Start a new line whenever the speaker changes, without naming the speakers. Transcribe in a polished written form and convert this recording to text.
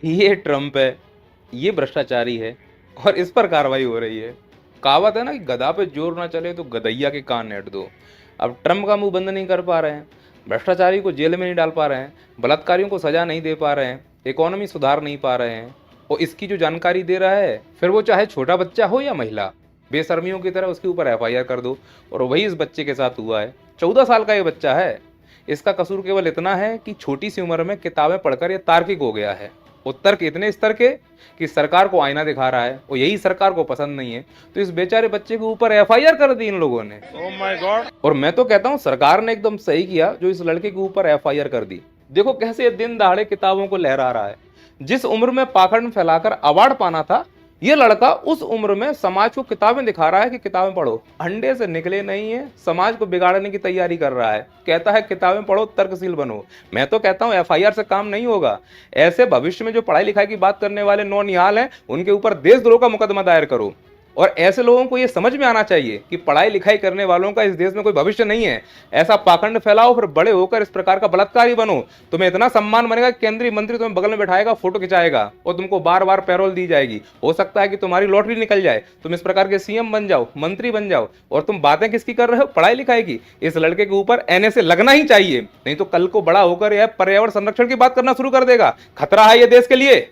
ये ट्रम्प है, ये भ्रष्टाचारी है और इस पर कार्रवाई हो रही है। कहावत है ना कि गधा पे जोर ना चले तो गधैया के कान ऐंठ दो। अब ट्रम्प का मुंह बंद नहीं कर पा रहे हैं, भ्रष्टाचारी को जेल में नहीं डाल पा रहे हैं, बलात्कारियों को सजा नहीं दे पा रहे हैं, इकोनॉमी सुधार नहीं पा रहे हैं, और इसकी जो जानकारी दे रहा है, फिर वो चाहे छोटा बच्चा हो या महिला, बेशर्मियों की तरह उसके ऊपर एफआईआर कर दो। और वही इस बच्चे के साथ हुआ है। 14 साल का ये बच्चा है। इसका कसूर केवल इतना है कि छोटी सी उम्र में किताबें पढ़कर ये तार्किक हो गया है। उत्तर के इतने स्तर के कि सरकार को आईना दिखा रहा है और यही सरकार को पसंद नहीं है, तो इस बेचारे बच्चे के ऊपर एफआईआर कर दी इन लोगों ने। Oh my God. और मैं तो कहता हूं सरकार ने एकदम सही किया जो इस लड़के के ऊपर एफआईआर कर दी। देखो कैसे ये दिन दहाड़े किताबों को लहरा रहा है। जिस उम्र में पाखंड फैलाकर अवार्ड पाना था, ये लड़का उस उम्र में समाज को किताबें दिखा रहा है कि किताबें पढ़ो। अंडे से निकले नहीं है, समाज को बिगाड़ने की तैयारी कर रहा है। कहता है किताबें पढ़ो, तर्कशील बनो। मैं तो कहता हूं एफआईआर से काम नहीं होगा। ऐसे भविष्य में जो पढ़ाई लिखाई की बात करने वाले नौनिहाल हैं, उनके ऊपर देशद्रोह का मुकदमा दायर करो। और ऐसे लोगों को यह समझ में आना चाहिए कि पढ़ाई लिखाई करने वालों का इस देश में कोई भविष्य नहीं है। ऐसा पाखंड फैलाओ, फिर बड़े होकर इस प्रकार का बलात्कारी बनो। तुम्हें इतना सम्मान बनेगा, केंद्रीय मंत्री तुम्हें बगल में बैठाएगा, फोटो खिंचाएगा और तुमको बार बार पैरोल दी जाएगी। हो सकता है कि तुम्हारी लॉटरी निकल जाए, तुम इस प्रकार के सीएम बन जाओ, मंत्री बन जाओ। और तुम बातें किसकी कर रहे हो? पढ़ाई लिखाई की। इस लड़के के ऊपर एनएसए लगना ही चाहिए, नहीं तो कल को बड़ा होकर यह पर्यावरण संरक्षण की बात करना शुरू कर देगा। खतरा है ये देश के लिए।